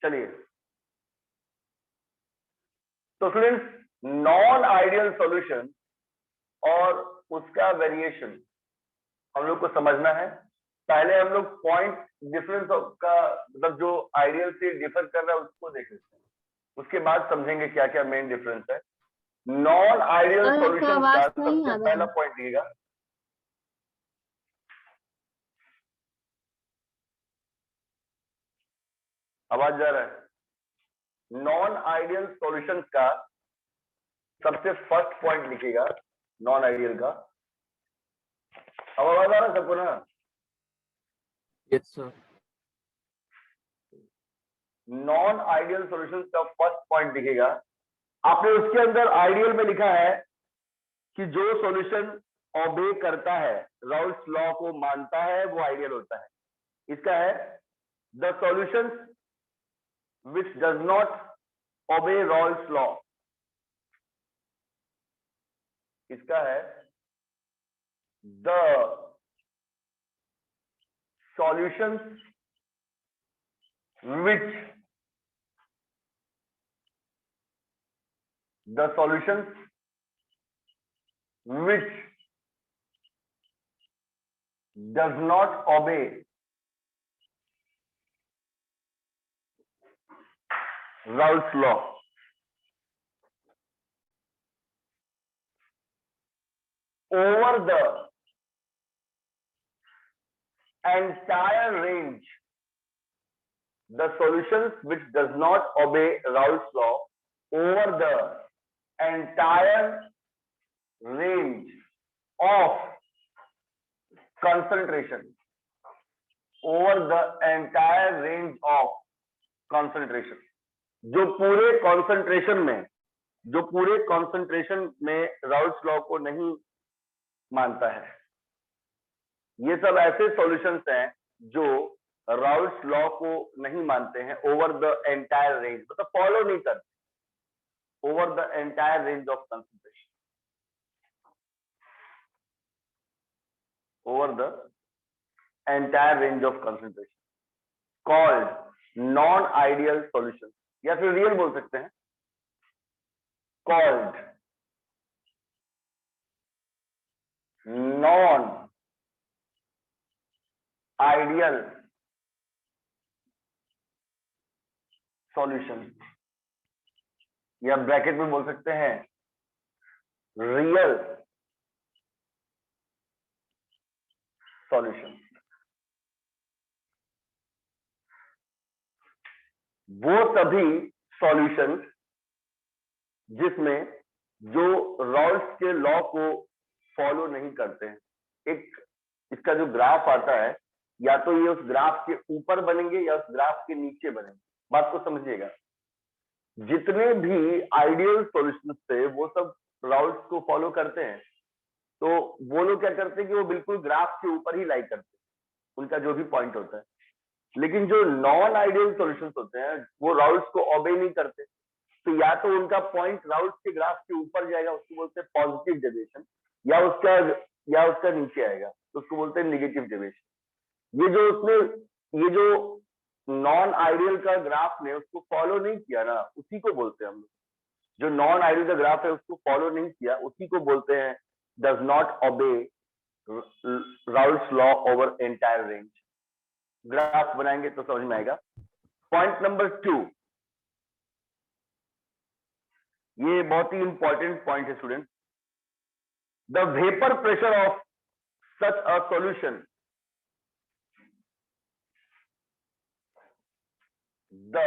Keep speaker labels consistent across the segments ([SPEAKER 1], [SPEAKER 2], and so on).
[SPEAKER 1] चलिए, तो students, non ideal solution और उसका वेरिएशन हम लोग को समझना है। पहले हम लोग पॉइंट डिफरेंस का मतलब जो आइडियल से डिफर कर रहा है उसको देख लेते हैं, उसके बाद समझेंगे क्या क्या मेन डिफरेंस है। नॉन आइडियल सॉल्यूशन का सबसे पहला पॉइंट लिखिएगा, आवाज जा रहा है। नॉन आइडियल सॉल्यूशन का सबसे फर्स्ट पॉइंट लिखिएगा, नॉन आइडियल का। अब आवाज आ रहा है सबको ना?
[SPEAKER 2] Yes sir.
[SPEAKER 1] Non ideal solution का फर्स्ट पॉइंट लिखिएगा। आपने उसके अंदर आइडियल में लिखा है कि जो सॉल्यूशन ओबे करता है, राउल्स लॉ को मानता है, वो आइडियल होता है। इसका है the solution which does not obey Raoult's law. इसका है the solutions which does not obey Raoult's law. Over the entire range, the solutions which does not obey Raoult's law, over the entire range of concentration, over the entire range of concentration, जो पूरे concentration में Raoult's law को नहीं मानता है, ये सब ऐसे सॉल्यूशंस हैं जो राउल्ट्स लॉ को नहीं मानते हैं। ओवर द एंटायर रेंज मतलब फॉलो नहीं करते, over the entire range of concentration, over the entire range of concentration called non ideal solution, या फिर रियल बोल सकते हैं, कॉल्ड नॉन आइडियल सॉल्यूशन, या ब्रैकेट में बोल सकते हैं रियल सॉल्यूशन। वो सभी सॉल्यूशन जिसमें जो राउल्ट्स के लॉ को फॉलो नहीं करते हैं। एक इसका जो ग्राफ आता है, या तो ये उस ग्राफ के ऊपर बनेंगे या उस ग्राफ के नीचे बनेंगे। बात को समझिएगा, जितने भी आइडियल सॉल्यूशंस थे वो सब राउल्ट्स को फॉलो करते हैं, तो वो लोग क्या करते हैं कि वो बिल्कुल ग्राफ के ऊपर ही लाई करते हैं, उनका जो भी पॉइंट होता है। लेकिन जो नॉन आइडियल सॉल्यूशंस होते हैं वो राउल्ट्स को ओबे नहीं करते, तो या तो उनका पॉइंट राउल्ट्स के ग्राफ के ऊपर जाएगा, उसको बोलते हैं पॉजिटिव डेविएशन, या उसका नीचे आएगा तो उसको बोलते हैं निगेटिव डेविएशन। ये जो नॉन आइडियल का ग्राफ ने उसको फॉलो नहीं किया ना, उसी को बोलते हैं हम लोग, जो नॉन आइडियल का ग्राफ है उसको फॉलो नहीं किया, उसी को बोलते हैं does not obey Raoult's law over entire range. Graph बनाएंगे तो समझ में आएगा। पॉइंट नंबर 2, ये बहुत ही इंपॉर्टेंट पॉइंट है student. The vapour pressure of such a solution, the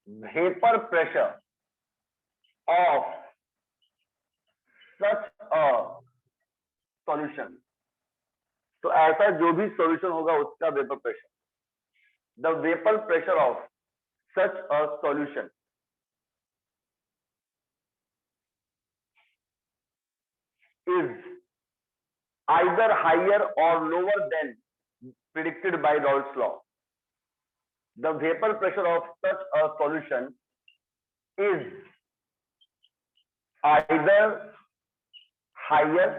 [SPEAKER 1] vapour pressure of such a solution, तो ऐसा जो भी सॉल्यूशन होगा उसका vapour pressure, the vapour pressure of such a solution is either higher or lower than predicted by Raoult's law. The vapor pressure of such a solution is either higher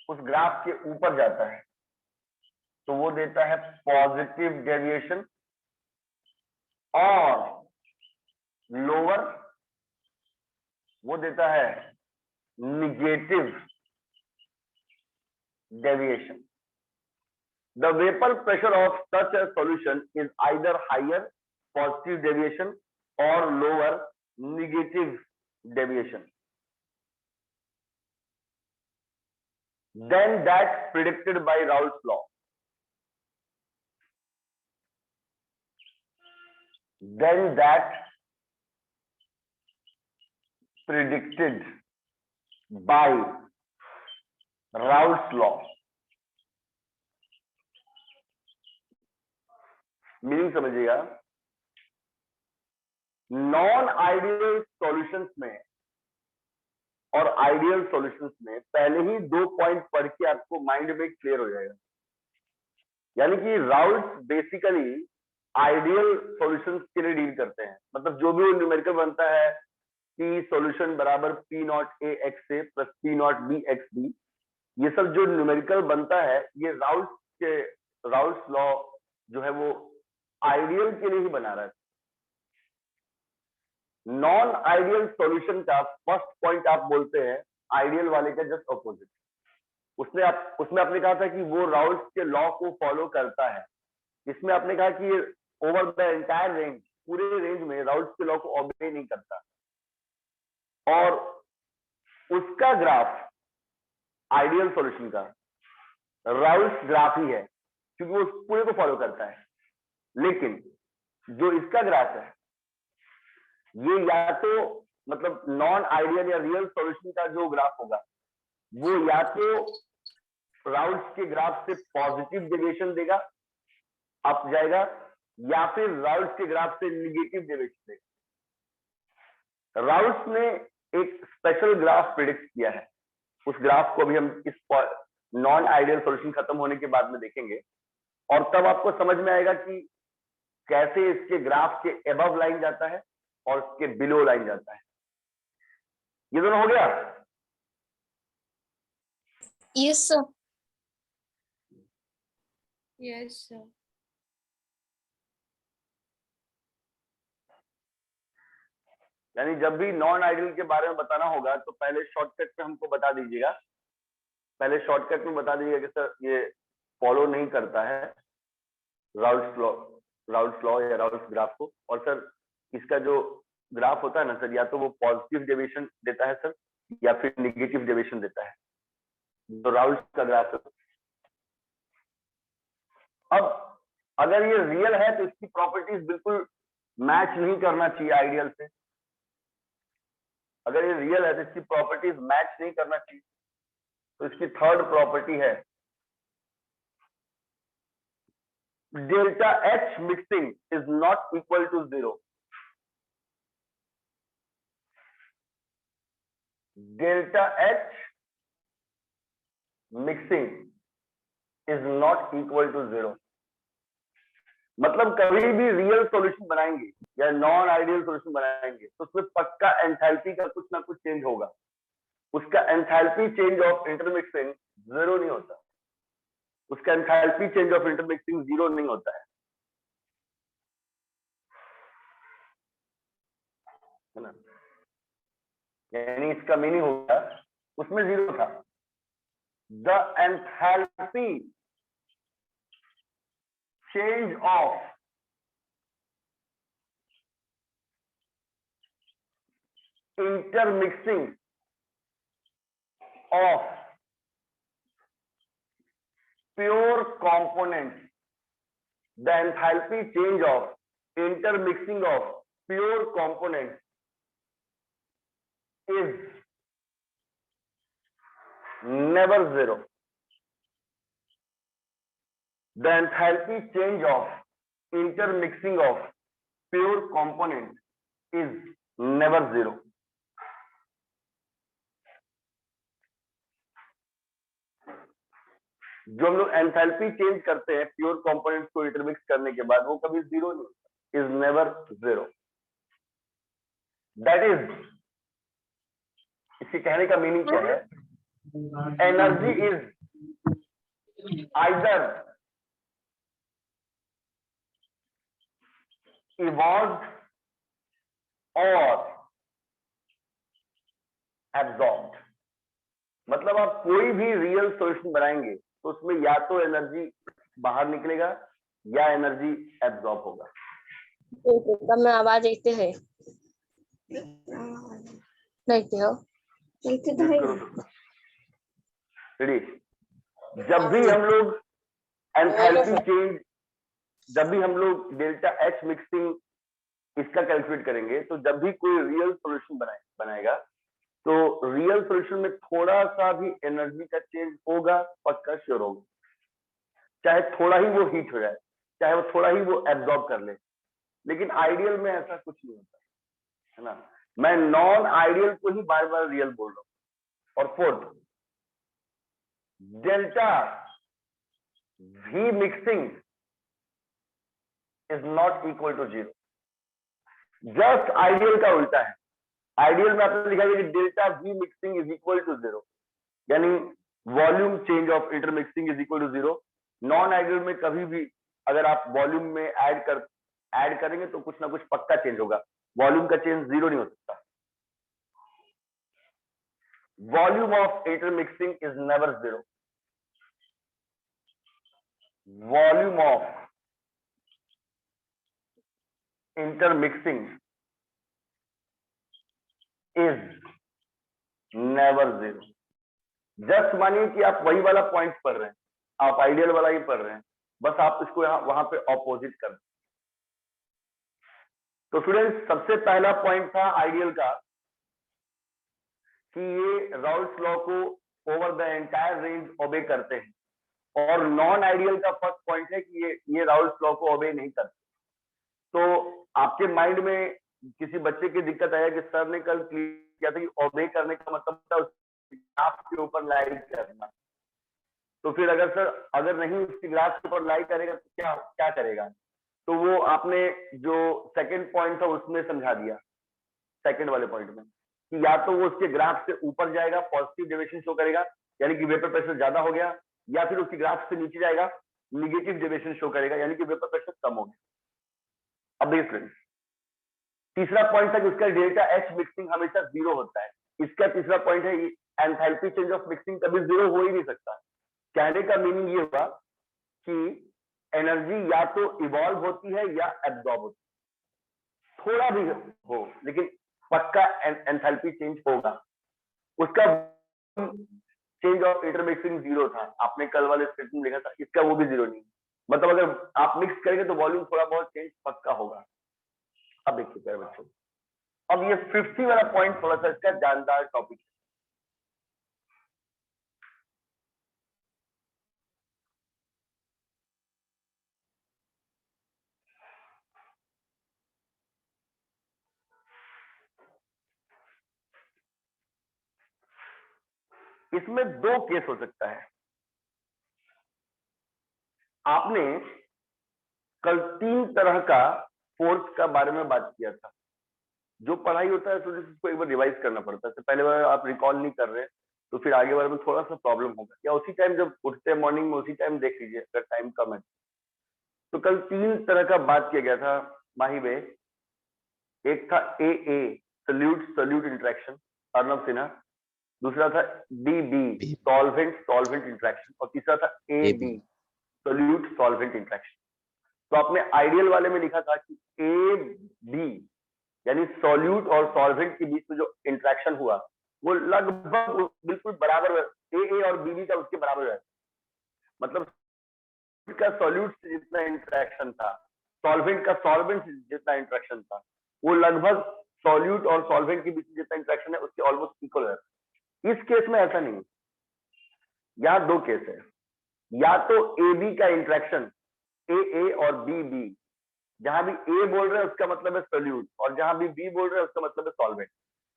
[SPEAKER 1] उस graph के ऊपर जाता है, तो वो देता है पॉजिटिव डेविएशन, और लोअर वो देता है negative deviation. The vapor pressure of such a solution is either higher positive deviation or lower negative deviation than that predicted by Raoult's law. Than that predicted by Raoult's law. Meaning समझिएगा. Non ideal solutions में और ideal solutions में पहले ही 2 point पढ़ के आपको mind में clear हो जाएगा. यानी कि राउल्ट बेसिकली आइडियल सॉल्यूशंस के लिए डील करते हैं. मतलब जो भी न्यूमेरिकल बनता है कि सॉल्यूशन बराबर P naught A X A plus P naught B X B, ये सब जो न्यूमेरिकल बनता है ये राउल्ट्स लॉ जो है वो आइडियल के लिए ही बना रहा है. नॉन आइडियल सॉल्यूशन का फर्स्ट पॉइंट आप बोलते हैं आइडियल वाले का जस्ट ऑपोजिट. उसमें आपने कहा था कि वो राउल्ट्स के लॉ को फॉलो करता है. इसमें आपने कहा कि ओवर द एंटायर रेंज, पूरे रेंज में राउल्ट्स के लॉ को ऑब्जे नहीं करता, और उसका ग्राफ आइडियल सॉल्यूशन का राउल्ट्स ग्राफ ही है क्योंकि वो पूरे को फॉलो करता है. लेकिन जो इसका ग्राफ है ये या तो मतलब नॉन आइडियल या रियल सॉल्यूशन का जो ग्राफ होगा वो या तो राउल्ट्स के ग्राफ से पॉजिटिव डेविएशन देगा, अप जाएगा, या फिर राउल्ट्स के ग्राफ से निगेटिव डेविएशन देगा. राउल्ट्स ने एक स्पेशल ग्राफ प्रिडिक्ट किया है. उस ग्राफ को भी हम इस नॉन आइडियल सॉल्यूशन खत्म होने के बाद में देखेंगे, और तब आपको समझ में आएगा कि कैसे इसके ग्राफ के अबव लाइन जाता है और इसके बिलो लाइन जाता है. ये दोनों हो गया.
[SPEAKER 3] Yes sir.
[SPEAKER 4] Yes sir.
[SPEAKER 1] यानी जब भी नॉन आइडियल के बारे में बताना होगा तो पहले शॉर्टकट में हमको बता दीजिएगा. पहले शॉर्टकट में बता दीजिएगा कि सर ये फॉलो नहीं करता है राउल्ट्स लॉ या राउल्ट्स ग्राफ को, और सर इसका जो ग्राफ होता है ना सर, या तो वो पॉजिटिव डेविएशन देता है सर या फिर निगेटिव डेविएशन देता है, जो राउल्ट्स का ग्राफ है. अब अगर ये रियल है तो इसकी प्रॉपर्टीज बिल्कुल मैच नहीं करना चाहिए आइडियल से. अगर ये रियल है तो इसकी प्रॉपर्टीज मैच नहीं करना चाहिए. तो इसकी थर्ड प्रॉपर्टी है delta H mixing is not equal to 0. Delta H mixing is not equal to 0. मतलब कभी भी रियल सॉल्यूशन बनाएंगे या नॉन आइडियल सॉल्यूशन बनाएंगे तो उसमें पक्का एंथैल्पी का कुछ ना कुछ चेंज होगा. उसका एंथैल्पी चेंज ऑफ इंटरमिक्सिंग 0 नहीं होता. उसका एंथैल्पी चेंज ऑफ इंटरमिक्सिंग 0 नहीं होता है ना. यानी इसका मीनिंग होगा उसमें 0 था. The enthalpy change of intermixing of pure components, the enthalpy change of intermixing of pure components is never 0. The enthalpy change of intermixing of pure components is never 0. जो हम लोग एंथैल्पी चेंज करते हैं pure components को intermix करने के बाद वो कभी 0 नहीं होता. Is never 0. दैट इज, इसके कहने का मीनिंग क्या है? एनर्जी इज आइदर evolved और absorbed। मतलब आप कोई भी रियल सॉल्यूशन बनाएंगे तो उसमें या तो एनर्जी बाहर निकलेगा या एनर्जी एब्जॉर्ब होगा।
[SPEAKER 3] तब में आवाज ऐसे है नहीं हो
[SPEAKER 1] रेडी। जब भी हम लोग एंथैल्पी चेंज, जब भी हम लोग डेल्टा एच मिक्सिंग इसका कैलकुलेट करेंगे, तो जब भी कोई रियल सॉल्यूशन बनाएगा तो रियल सॉल्यूशन में थोड़ा सा भी एनर्जी का चेंज होगा, पक्का श्योर होगा। चाहे थोड़ा ही वो हीट हो जाए, चाहे वो थोड़ा ही वो एब्जॉर्ब कर ले, लेकिन आइडियल में ऐसा कुछ नहीं होता है ना। मैं नॉन आइडियल को ही बार बार रियल बोल रहा हूं। और fourth, delta V mixing is not equal to zero. Just ideal का उल्टा है। आइडियल में आपने लिखा है कि delta V mixing is equal to zero, यानी volume change of intermixing is equal to zero. Non ideal में कभी भी अगर आप वॉल्यूम में ऐड करेंगे तो कुछ ना कुछ पक्का चेंज होगा। वॉल्यूम का चेंज जीरो नहीं हो सकता। Volume of intermixing is never zero. Volume of intermixing is never zero. Just मानिए कि आप वही वाला पॉइंट पढ़ रहे हैं, आप आइडियल वाला ही पढ़ रहे हैं, बस आप इसको वहां पे ऑपोजिट कर। तो स्टूडेंट्स, सबसे पहला पॉइंट था आइडियल का कि ये राउल्स लॉ को ओवर द एंटायर रेंज ओबे करते हैं, और नॉन आइडियल का फर्स्ट पॉइंट है कि ये राउल्स लॉ को ओबे नहीं करते। तो आपके माइंड में किसी बच्चे की दिक्कत आया कि सर ने कल किया था कि ओबे करने का मतलब था ग्राफ के ऊपर लाई करना, तो फिर अगर नहीं उसकी ग्राफ के ऊपर लाई करेगा तो क्या करेगा। तो वो आपने जो सेकंड पॉइंट था उसमें समझा दिया, सेकंड वाले पॉइंट में, कि या तो वो उसके ग्राफ से ऊपर जाएगा, पॉजिटिव डेविएशन शो करेगा, यानी कि वेपर प्रेशर ज्यादा हो गया, या फिर उसकी ग्राफ से नीचे जाएगा, निगेटिव डेविएशन शो करेगा, यानी कि वेपर प्रेशर कम हो गया। अब देखिए फ्रेंड्स, तीसरा पॉइंट था कि उसका डेल्टा एच मिक्सिंग हमेशा जीरो होता है। इसका तीसरा पॉइंट है एंथैल्पी चेंज ऑफ मिक्सिंग कभी जीरो हो ही नहीं सकता। कहने का मीनिंग ये हुआ कि एनर्जी या तो इवॉल्व होती है या एब्जॉर्ब होती है, थोड़ा भी हो लेकिन पक्का एंथैल्पी चेंज होगा। उसका चेंज ऑफ इंटरमिक्सिंग जीरो था, आपने कल वाले स्टेटमेंट लिखा था, इसका वो भी जीरो नहीं। मतलब अगर आप मिक्स करेंगे तो वॉल्यूम थोड़ा बहुत चेंज पक्का होगा। अब देखिए प्यारे बच्चों, अब ये 50 वाला पॉइंट थोड़ा सा इसका जानदार टॉपिक है। इसमें दो केस हो सकता है। आपने कल 3 तरह का फोर्स का बारे में बात किया था। जो पढ़ाई होता है तो इसको एक बार रिवाइज करना पड़ता है। तो पहले बार आप रिकॉल नहीं कर रहे तो फिर आगे बार में थोड़ा सा प्रॉब्लम होगा, या उसी टाइम जब उठते हैं मॉर्निंग में उसी टाइम देख लीजिए अगर टाइम कम है। तो कल 3 तरह का बात किया गया था माही में। एक था AA solute interaction, Arnab Sinha. दूसरा था DB सॉल्वेंट इंटरेक्शन, और तीसरा था AB सॉल्यूट सॉल्वेंट इंटरेक्शन। तो आपने आइडियल वाले में लिखा था कि AB यानी सॉल्यूट और सॉल्वेंट के बीच में जो इंटरेक्शन हुआ वो लगभग बिल्कुल बराबर, AA और BB का उसके बराबर है। मतलब का सॉल्यूट से जितना इंटरेक्शन था, सॉल्वेंट का सॉल्वेंट से जितना इंटरेक्शन था, वो लगभग सॉल्यूट और सॉल्वेंट के बीच जितना इंटरेक्शन है उसके ऑलमोस्ट इक्वल है। इस केस में ऐसा नहीं, यहाँ 2 केस है। या तो AB का इंटरेक्शन AA और BB, जहां भी A बोल रहे हैं उसका मतलब है सॉल्यूट, और जहां भी B बोल रहे हैं उसका मतलब है सॉल्वेंट।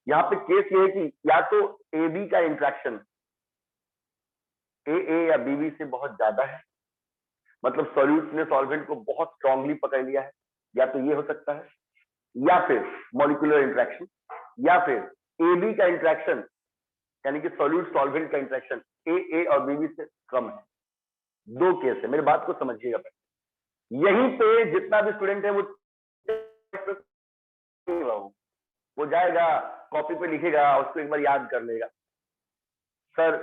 [SPEAKER 1] यहाँ पे केस ये है कि या तो AB का इंटरेक्शन AA या BB से बहुत ज्यादा है, मतलब सॉल्यूट ने सॉल्वेंट को बहुत स्ट्रांगली पकड़ लिया है, या तो ये हो सकता है, या फिर मॉलिक्यूलर इंटरेक्शन, या फिर AB का इंटरेक्शन यानी कि सॉल्यूट सॉल्वेंट का इंटरेक्शन AA और BB से कम है। 2 केस है, मेरी बात को समझिएगा। यहीं पे जितना भी स्टूडेंट है वो होगा, वो जाएगा कॉपी पे लिखेगा, उसको एक बार याद कर लेगा। Sir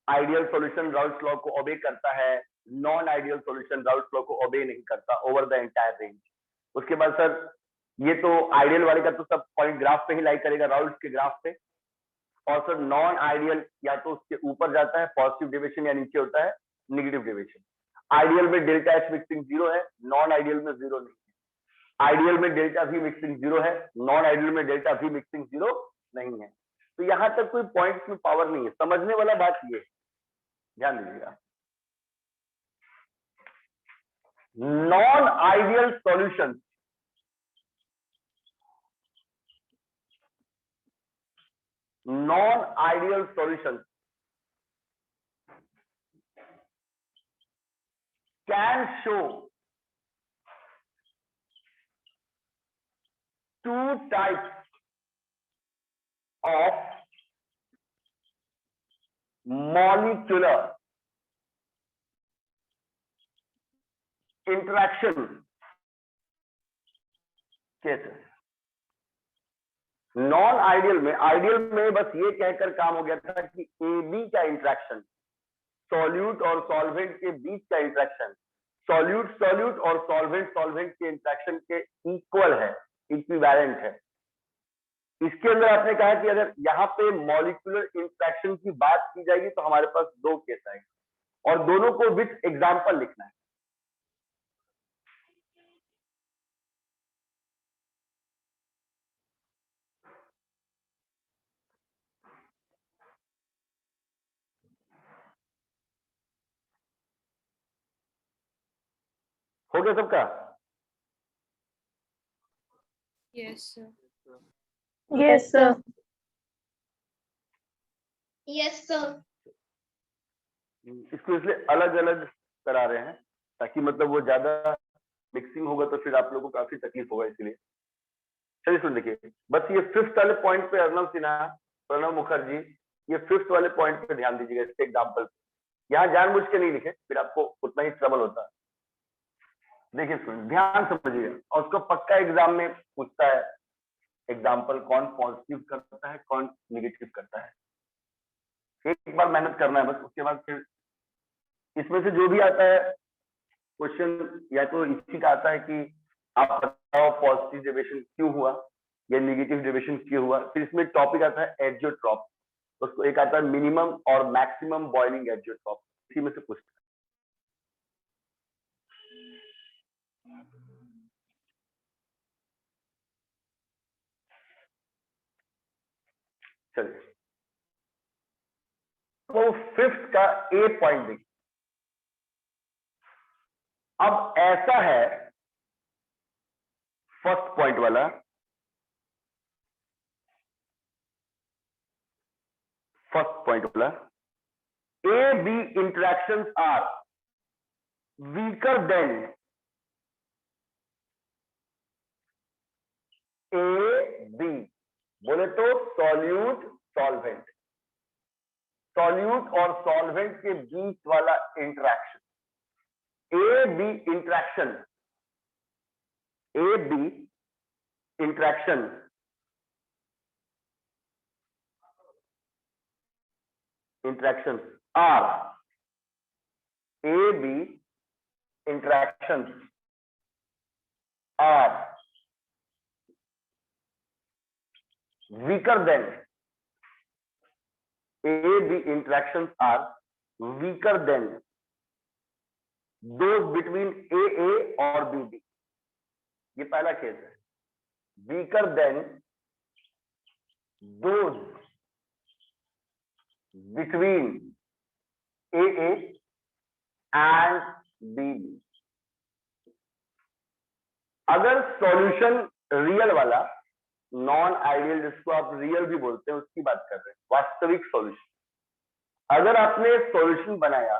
[SPEAKER 1] ideal solution Raoult's law को ओबे करता है, non ideal solution Raoult's law को ओबे नहीं करता ओवर द एंटायर रेंज। उसके बाद सर ये तो आइडियल वाले का तो सब पॉइंट ग्राफ पे ही लाई करेगा, राउल्स के ग्राफ पे। और सर नॉन आइडियल या तो उसके ऊपर जाता है पॉजिटिव डेविएशन या नीचे होता है नेगेटिव डेविएशन। आइडियल में डेल्टा एच मिक्सिंग 0 है, नॉन आइडियल में 0 नहीं है। आइडियल में डेल्टा वी मिक्सिंग 0 है, नॉन आइडियल में डेल्टा वी मिक्सिंग 0 नहीं है। तो यहां तक कोई पॉइंट्स में पावर नहीं है। समझने वाला बात ये, ध्यान दीजिएगा। Non ideal solution, non-ideal solutions can show two types of molecular interaction cases। Non ideal में, आइडियल में बस ये कहकर काम हो गया था कि ए बी का इंट्रैक्शन, सॉल्यूट और सॉल्वेंट के बीच का इंट्रैक्शन, सॉल्यूट सॉल्यूट और सॉल्वेंट सॉल्वेंट के इंट्रैक्शन के इक्वल है, इक्विवेलेंट है। इसके अंदर आपने कहा कि अगर यहाँ पे मॉलिक्यूलर इंट्रैक्शन की बात की जाएगी तो हमारे पास दो केस आएंगे और दोनों को विथ एग्जाम्पल लिखना है। हो गया सबका?
[SPEAKER 4] Yes, sir.
[SPEAKER 3] Yes, sir.
[SPEAKER 4] Yes, sir.
[SPEAKER 1] इसको इसलिए अलग अलग करा रहे हैं ताकि मतलब वो ज्यादा मिक्सिंग होगा तो फिर आप लोगों को काफी तकलीफ होगा, इसलिए। चलिए सुन देखिए, बस ये फिफ्थ वाले पॉइंट पे अर्नव सिन्हा, प्रणव मुखर्जी, ये फिफ्थ वाले पॉइंट पे ध्यान दीजिएगा। इसके एग्जाम्पल यहाँ जानबूझ के नहीं लिखे, फिर आपको उतना ही ट्रबल होता है। देखिए सुन, ध्यान समझिएगा, और उसको पक्का एग्जाम में पूछता है एग्जाम्पल, कौन पॉजिटिव करता है कौन निगेटिव करता है। एक बार मेहनत करना है बस, उसके बाद फिर इसमें से जो भी आता है क्वेश्चन, या तो इसी का आता है कि आप बताओ पॉजिटिव डेविएशन क्यों हुआ या नेगेटिव डेविएशन क्यों हुआ। फिर इसमें टॉपिक आता है एजियोट्रॉप, उसको एक आता है मिनिमम और मैक्सिमम बॉइलिंग एजियोट्रॉप, इसी में से पूछता है। चलिए तो फिफ्थ का ए पॉइंट देखिए। अब ऐसा है, फर्स्ट पॉइंट वाला, फर्स्ट पॉइंट वाला, A B interactions are weaker than A B, बोले तो सॉल्यूट सॉल्वेंट, सॉल्यूट और सॉल्वेंट के बीच वाला interaction, A B interaction, A B interaction interaction are, A B interaction are weaker than, A-B interactions are weaker than those between AA और BB। ये पहला case है, weaker than those between AA and BB। अगर solution real वाला, non ideal जिसको आप real भी बोलते हैं उसकी बात कर रहे हैं, वास्तविक सॉल्यूशन। अगर आपने सॉल्यूशन बनाया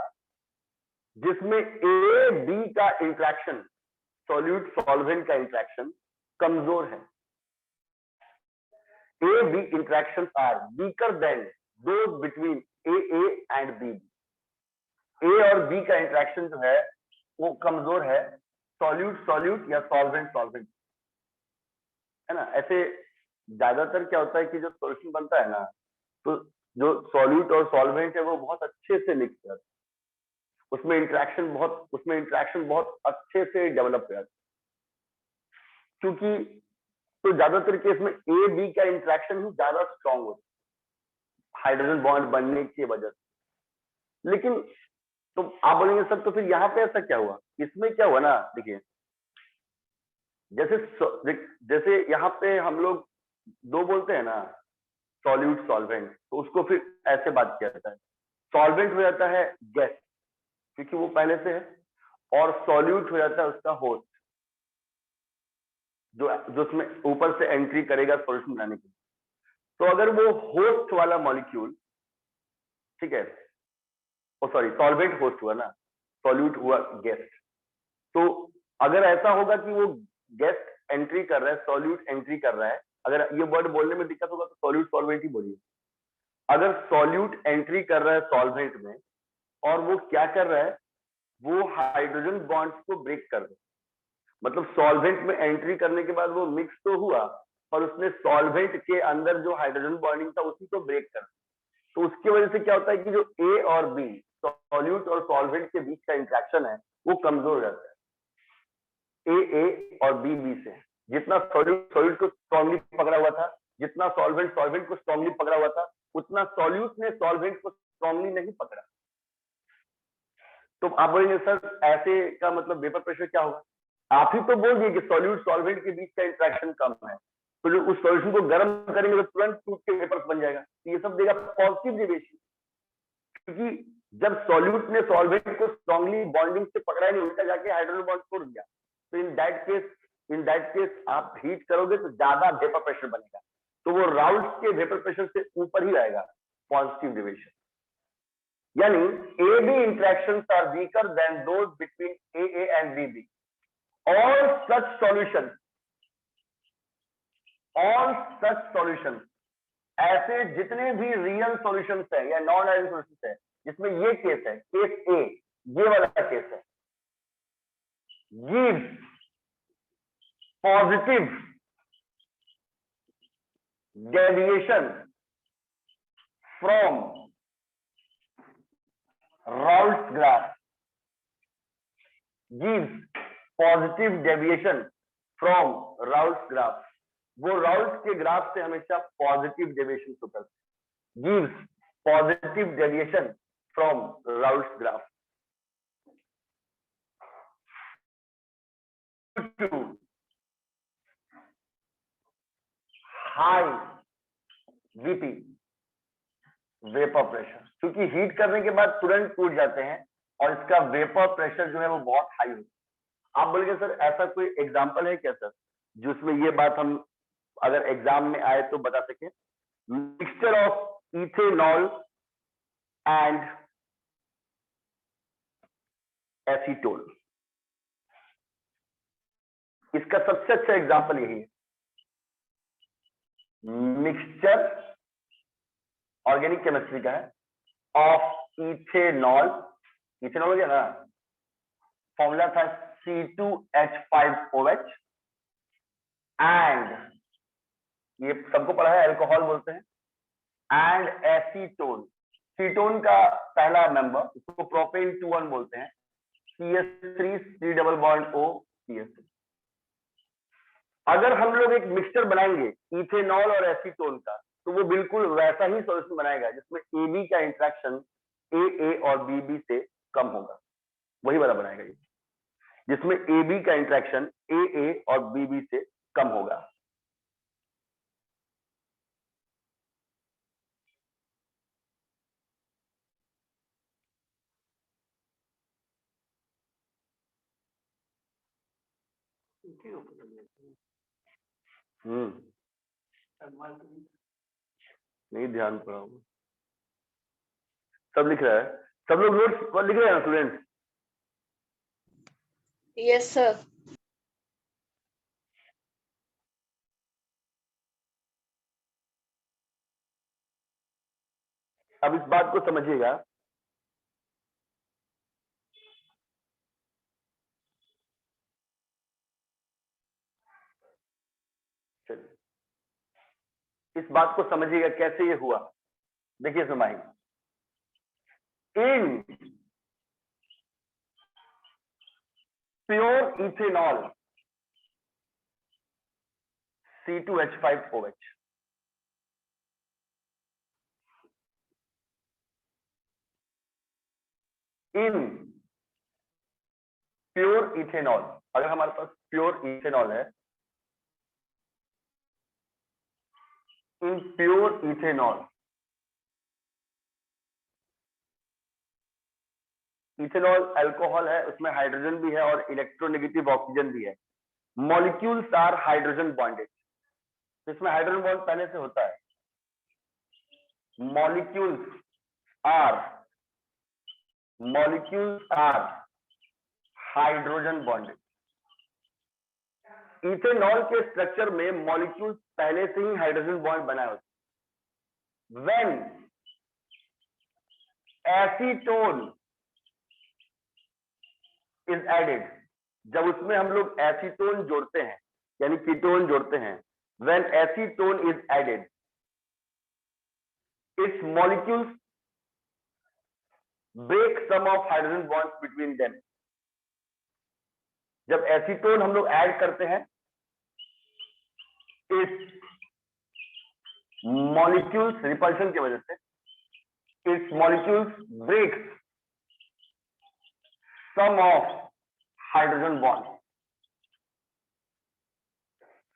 [SPEAKER 1] जिसमें ए बी का इंटरेक्शन, सॉल्यूट सॉल्वेंट का इंटरेक्शन कमजोर है, A B interaction are weaker than those between A and B, A और बी का इंटरेक्शन जो है वो कमजोर है सॉल्यूट सॉल्यूट या सॉल्वेंट सॉल्वेंट। है ना। ऐसे ज्यादातर क्या होता है कि जो सॉल्यूशन बनता है ना, तो जो सॉल्यूट और सॉल्वेंट है वो बहुत अच्छे से मिक्स हो जाता है, उसमें इंटरेक्शन बहुत अच्छे से डेवलप हो जाता है, क्योंकि तो ज्यादातर केस में ए बी का इंटरेक्शन ही ज्यादा स्ट्रांग होता है हाइड्रोजन बॉन्ड बनने की वजह से। लेकिन तो आप बोलेंगे सर तो फिर यहाँ पे ऐसा क्या हुआ, इसमें क्या हुआ ना, देखिए जैसे यहाँ पे हम लोग दो बोलते हैं ना, सॉल्यूट सॉल्वेंट, तो उसको फिर ऐसे बात किया जाता है, सॉल्वेंट हो जाता है गैस क्योंकि वो पहले से है, और सॉल्यूट हो जाता है उसका होस्ट जो उसमें ऊपर से एंट्री करेगा सॉल्यूशन बनाने के लिए। तो अगर वो होस्ट वाला मॉलिक्यूल, ठीक है, ओ सॉरी सॉल्वेंट होस्ट हुआ ना, सॉल्यूट हुआ गेस्ट, तो अगर ऐसा होगा कि वो गेस्ट एंट्री कर रहा है, सॉल्यूट एंट्री कर रहा है, अगर ये वर्ड बोलने में दिक्कत होगा तो सॉल्यूट सॉल्वेंट ही बोलिए। अगर सॉल्यूट एंट्री कर रहा है सॉल्वेंट में और वो क्या कर रहा है, वो हाइड्रोजन बॉन्ड्स को ब्रेक कर दे, मतलब सॉल्वेंट में एंट्री करने के बाद वो मिक्स तो हुआ पर उसने सॉल्वेंट के अंदर जो हाइड्रोजन बॉन्डिंग था उसी को ब्रेक कर, तो उसकी वजह से क्या होता है कि जो ए और बी, सॉल्यूट और सॉल्वेंट के बीच का इंट्रैक्शन है वो कमजोर हो जाता है ए और बी से। जितना सॉल्यूट को स्ट्रांगली पकड़ा हुआ था, जितना सॉल्वेंट को स्ट्रांगली पकड़ा हुआ था, उतना सॉल्यूट ने सॉल्वेंट को स्ट्रांगली नहीं पकड़ा। तो आप बोलेंगे सर ऐसे का मतलब वेपर प्रेशर क्या होगा, आप ही तो बोल दिए कि सॉल्यूट सॉल्वेंट के बीच का इंट्रैक्शन कम है, तो जो उस सॉल्यूशन को गर्म करेंगे तो तुरंत टूट के वेपर्स बन जाएगा, तो ये सब देगा पॉजिटिव डेविएशन, क्योंकि जब सॉल्यूट ने सॉल्वेंट को स्ट्रांगली बॉन्डिंग से पकड़ा नहीं, उल्टा जाके हाइड्रोजन बॉन्ड तोड़ दिया, तो इन दैट केस आप हीट करोगे तो ज्यादा वेपर प्रेशर बनेगा, तो वो राउल्ट के वेपर प्रेशर से ऊपर ही आएगा पॉजिटिव डेविएशन। यानी A B interactions are weaker than those between A and B B. all such solutions, ऐसे जितने भी रियल सॉल्यूशंस है या नॉन आइडियल सॉल्यूशंस है जिसमें ये केस है, केस ए, ये वाला केस है, gives positive deviation from Raoult's graph, gives positive deviation from Raoult graph, वो राउल्ट के ग्राफ से हमेशा पॉजिटिव डेविएशन शो करते हैं, gives positive deviation from Raoult graph. High VP vapour pressure, क्योंकि हीट करने के बाद तुरंत टूट जाते हैं और इसका वेपर प्रेशर जो है वो बहुत हाई होता है। आप बोलेंगे सर ऐसा कोई एग्जांपल है क्या सर जिसमें ये बात हम अगर एग्जाम में आए तो बता सके, mixture of ethanol and acetone, इसका सबसे अच्छा एग्जांपल यही है, मिक्सचर ऑर्गेनिक केमिस्ट्री का है ऑफ इथेनॉल, इथेनॉल हो गया ना, फॉर्मूला था C2H5OH, एंड ये सबको पढ़ा है, अल्कोहल बोलते हैं, एंड एसीटोन, कीटोन का पहला मेंबर, इसको प्रोपेन 2,1 बोलते हैं, CH3 double bond O CH3। अगर हम लोग एक मिक्सचर बनाएंगे इथेनॉल और एसीटोन का, तो वो बिल्कुल वैसा ही सॉल्यूशन बनाएगा जिसमें AB का इंट्रैक्शन AA और BB से कम होगा, वही वाला बनाएगा ये, जिसमें AB का इंट्रैक्शन AA और BB से कम होगा। नहीं ध्यान पड़ा होगा, सब लिख रहा है, सब लोग नोट्स लिख रहे हैं स्टूडेंट?
[SPEAKER 3] Yes, sir.
[SPEAKER 1] अब इस बात को समझिएगा, चलिए इस बात को समझिएगा कैसे ये हुआ। देखिए सुमाई, in pure ethanol C2H5OH, in pure ethanol, अगर हमारे पास प्योर इथेनॉल है, in pure ethanol, ethanol alcohol है, उसमें हाइड्रोजन भी है और इलेक्ट्रोनेगेटिव ऑक्सीजन भी है। मॉलिक्यूल्स आर हाइड्रोजन बॉन्डेड, इसमें हाइड्रोजन बॉन्ड पहले से होता है। Molecules are hydrogen bonded. Ethanol के स्ट्रक्चर में मॉलिक्यूल्स पहले से ही हाइड्रोजन बॉन्ड बनाए होते हैं। व्हेन एसीटोन इज एडेड, जब उसमें हम लोग एसीटोन जोड़ते हैं यानी कीटोन जोड़ते हैं, when acetone is added, its molecules break some of hydrogen bonds between them. जब एसीटोन हम लोग ऐड करते हैं, इस मॉलिक्यूल्स रिपल्शन की वजह से, इस molecules breaks some of hydrogen bond.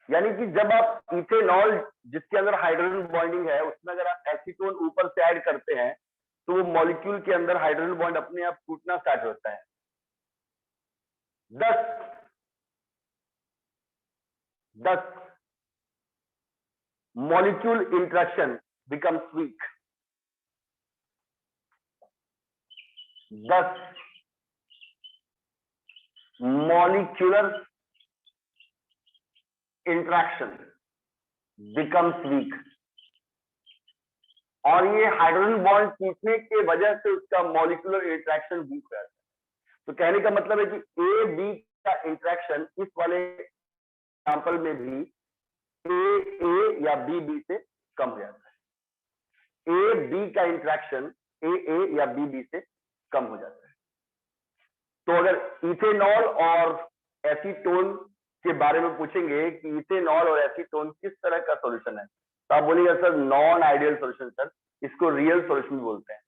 [SPEAKER 1] यानी कि जब आप इथेनॉल जिसके अंदर हाइड्रोजन बॉन्डिंग है, उसमें अगर आप एसीटोन ऊपर से ऐड करते हैं तो वो मॉलिक्यूल के अंदर हाइड्रोजन बॉन्ड अपने आप टूटना स्टार्ट होता है। thus molecule interaction becomes weak. Thus molecular interaction becomes weak. और ये हाइड्रोजन बॉन्ड टूटने के वजह से उसका मॉलिक्यूलर इंटरेक्शन वीक हो जाता है। तो कहने का मतलब है कि ए बी का इंटरेक्शन इस वाले एग्जांपल में भी ए या बी से कम हो जाता है। ए बी का इंटरेक्शन ए या बी से कम हो जाता है। तो अगर इथेनॉल और एसीटोन के बारे में पूछेंगे कि इथेनॉल और एसीटोन किस तरह का सॉल्यूशन है, तो आप बोलिएगा sir non ideal solution sir, इसको रियल सॉल्यूशन बोलते हैं।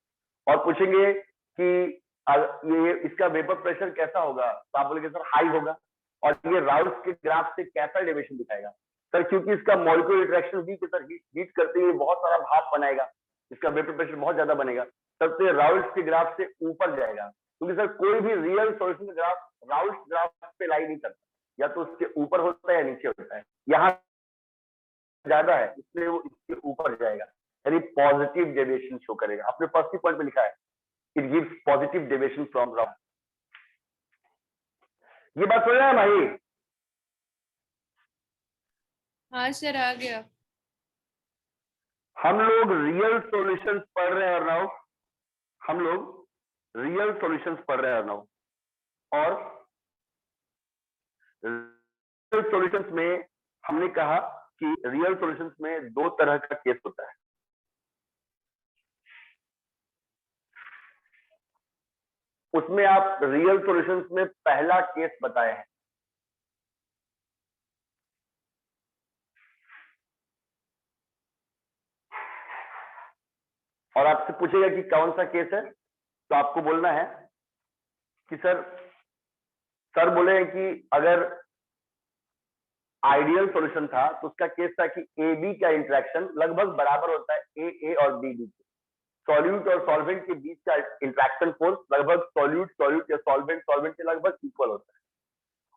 [SPEAKER 1] और पूछेंगे कि ये इसका वेपर प्रेशर कैसा होगा, तो आप बोलेंगे सर हाई होगा। और ये राउल्स के ग्राफ से कैसा डेविएशन दिखाएगा सर, क्योंकि इसका मॉलिक्यूलर इंटरेक्शन वीक है सर, हीट करते हुए बहुत सारा भाप बनाएगा, इसका वेपर प्रेशर बहुत ज्यादा बनेगा, तब तो ये राउल्स के ग्राफ से ऊपर जाएगा। क्योंकि सर कोई भी रियल सॉल्यूशन का ग्राफ राउल्स ग्राफ पे लाई नहीं करता, या तो उसके ऊपर होता है या नीचे होता है। यहाँ ज्यादा है इसलिए वो इसके ऊपर जाएगा, यानी पॉजिटिव डेविएशन शो करेगा। अपने फर्स्ट पॉइंट में लिखा है it gives positive deviation from round. ये बात सुन रहे हैं भाई?
[SPEAKER 4] हाँ सर आ गया।
[SPEAKER 1] हम लोग रियल सॉल्यूशंस पढ़ रहे हैं अर्नव, हम लोग रियल सॉल्यूशंस पढ़ रहे हैं अर्नव। और रियल सॉल्यूशंस में हमने कहा कि रियल सॉल्यूशंस में दो तरह का केस होता है। उसमें आप रियल सॉल्यूशंस में पहला केस बताए हैं, और आपसे पूछेगा कि कौन सा केस है, तो आपको बोलना है कि सर बोले हैं कि अगर आइडियल सॉल्यूशन था तो उसका केस था कि ए बी का इंटरेक्शन लगभग बराबर होता है ए और बी के। सॉल्यूट और सॉल्वेंट के बीच का इंटरेक्शन फोर्स लगभग सॉल्यूट या सॉल्वेंट के लगभग इक्वल होता है।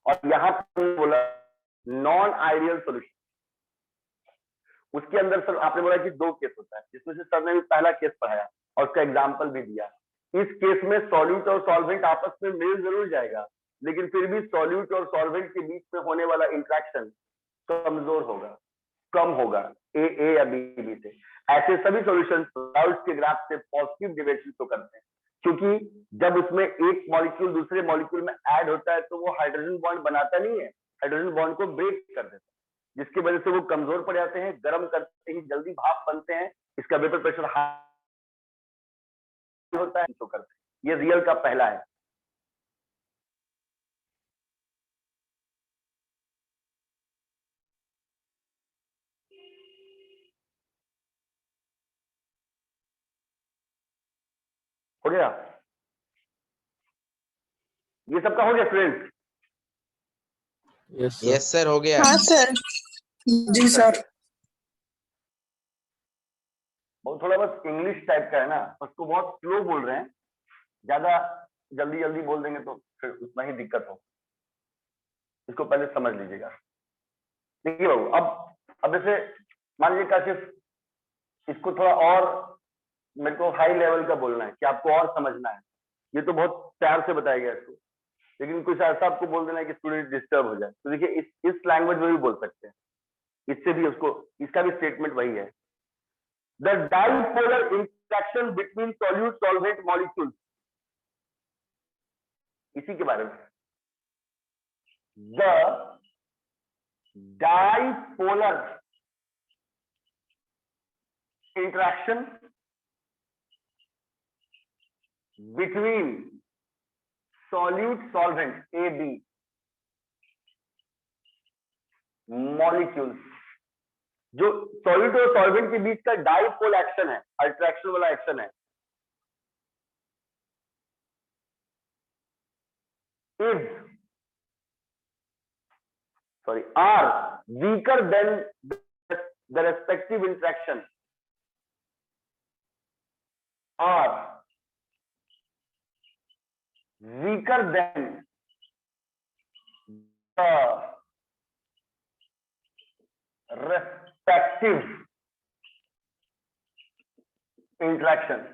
[SPEAKER 1] और यहाँ पर बोला नॉन आइडियल सॉल्यूशन, उसके अंदर सर आपने बोला कि दो केस होता है, जिसमें से सर ने भी पहला केस पढ़ाया और उसका एग्जाम्पल भी दिया। इस केस में सॉल्यूट और सॉल्वेंट आपस में मिल जरूर जाएगा, लेकिन फिर भी सॉल्यूट और सॉल्वेंट के बीच में होने वाला इंटरेक्शन कमजोर होगा, कम होगा ए या बी से। ऐसे सभी सॉल्यूशंस राउल्स के ग्राफ से पॉजिटिव डेविएशन शो करते हैं, क्योंकि जब उसमें एक मॉलिक्यूल दूसरे मॉलिक्यूल में ऐड होता है तो वो हाइड्रोजन बॉन्ड बनाता नहीं है, हाइड्रोजन बॉन्ड को ब्रेक कर देता है। जिसकी वजह से वो कमजोर पड़ जाते हैं, गर्म करते ही जल्दी भाप बनते हैं, इसका वेपर प्रेशर हाई होता है, तो करते हैं। ये रियल का पहला है। हो गया? ये सबका हो गया student?
[SPEAKER 2] Yes, sir.
[SPEAKER 5] Yes sir, हो गया।
[SPEAKER 3] हाँ सर।
[SPEAKER 6] जी सर।
[SPEAKER 1] वो थोड़ा बस इंग्लिश टाइप का है ना, उसको बहुत स्लो बोल रहे हैं, ज्यादा जल्दी जल्दी बोल देंगे तो फिर उतना ही दिक्कत हो। इसको पहले समझ लीजिएगा। देखिए बाबू, अब जैसे मान लीजिए काशिफ, इसको थोड़ा और मेरे को हाई लेवल का बोलना है कि आपको और समझना है। ये तो बहुत प्यार से बताया गया इसको, लेकिन कुछ ऐसा आपको बोल देना है कि स्टूडेंट डिस्टर्ब हो जाए, तो देखिए इस लैंग्वेज में भी बोल सकते हैं, इससे भी उसको, इसका भी स्टेटमेंट वही है। The dipolar interaction between solute solvent molecules, इसी के बारे में। The dipolar interaction between solute solvent AB molecules, जो solute और solvent के बीच का डाइपोल एक्शन है, अल्ट्रैक्शन वाला एक्शन है, are weaker than the respective interaction, are weaker than the respective interaction.